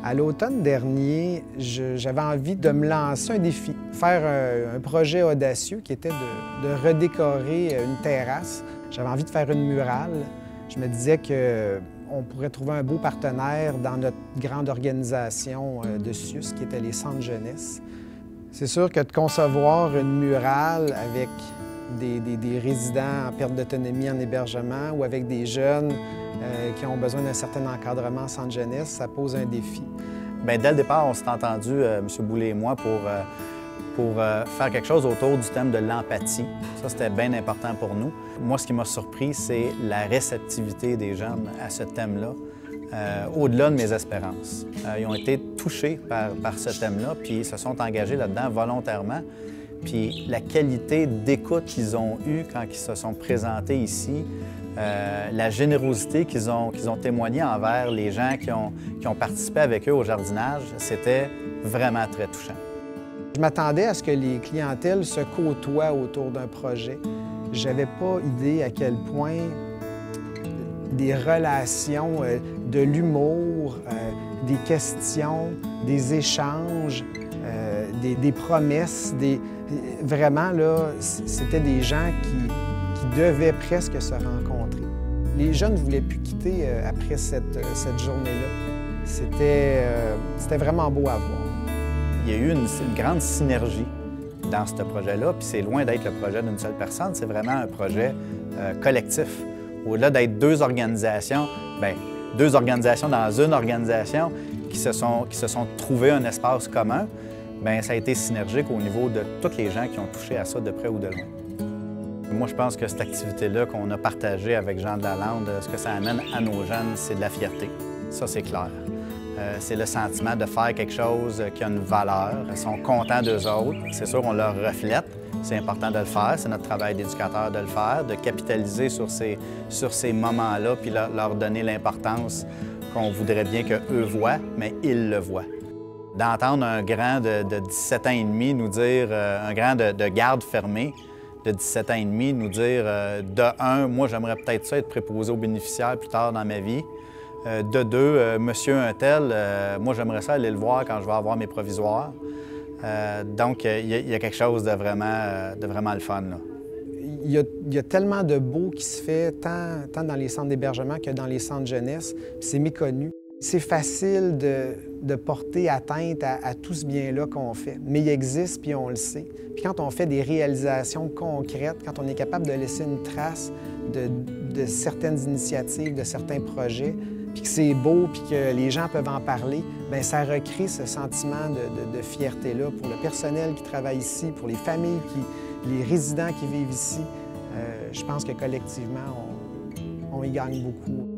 À l'automne dernier, j'avais envie de me lancer un défi, faire un projet audacieux qui était de redécorer une terrasse. J'avais envie de faire une murale. Je me disais qu'on pourrait trouver un beau partenaire dans notre grande organisation de CIUS, qui était les centres jeunesse. C'est sûr que de concevoir une murale avec des résidents en perte d'autonomie en hébergement ou avec des jeunes qui ont besoin d'un certain encadrement en centre jeunesse, ça pose un défi. Bien, dès le départ, on s'est entendu, M. Boulay et moi, pour faire quelque chose autour du thème de l'empathie. Ça, c'était bien important pour nous. Moi, ce qui m'a surpris, c'est la réceptivité des jeunes à ce thème-là, au-delà de mes espérances. Ils ont été touchés par ce thème-là, puis ils se sont engagés là-dedans volontairement. Puis la qualité d'écoute qu'ils ont eue quand ils se sont présentés ici, la générosité qu'ils ont témoigné envers les gens qui ont participé avec eux au jardinage, c'était vraiment très touchant. Je m'attendais à ce que les clientèles se côtoient autour d'un projet. Je n'avais pas idée à quel point des relations, de l'humour, des questions, des échanges, des promesses, vraiment, là, c'était des gens qui devaient presque se rencontrer. Les jeunes ne voulaient plus quitter après cette journée-là. C'était vraiment beau à voir. Il y a eu une grande synergie dans ce projet-là, puis c'est loin d'être le projet d'une seule personne, c'est vraiment un projet collectif. Au-delà d'être deux organisations, bien, deux organisations dans une organisation qui se sont trouvées un espace commun, bien, ça a été synergique au niveau de tous les gens qui ont touché à ça de près ou de loin. Moi, je pense que cette activité-là qu'on a partagée avec Jean de Lalande, ce que ça amène à nos jeunes, c'est de la fierté. Ça, c'est clair. C'est le sentiment de faire quelque chose qui a une valeur. Ils sont contents d'eux autres. C'est sûr, on leur reflète. C'est important de le faire. C'est notre travail d'éducateur de le faire, de capitaliser sur ces moments-là puis leur donner l'importance qu'on voudrait bien qu'eux voient, mais ils le voient. D'entendre un grand de 17 ans et demi nous dire, un grand de garde fermée de 17 ans et demi nous dire, de un, moi j'aimerais peut-être ça être préposé aux bénéficiaires plus tard dans ma vie. De deux, monsieur un tel, moi j'aimerais ça aller le voir quand je vais avoir mes provisoires. Donc il y a quelque chose de vraiment le fun, là. Il y a tellement de beau qui se fait, tant dans les centres d'hébergement que dans les centres jeunesse, c'est méconnu. C'est facile de porter atteinte à tout ce bien-là qu'on fait, mais il existe, puis on le sait. Puis quand on fait des réalisations concrètes, quand on est capable de laisser une trace de certaines initiatives, de certains projets, puis que c'est beau, puis que les gens peuvent en parler, bien, ça recrée ce sentiment de fierté-là pour le personnel qui travaille ici, pour les familles, les résidents qui vivent ici. Je pense que collectivement, on y gagne beaucoup.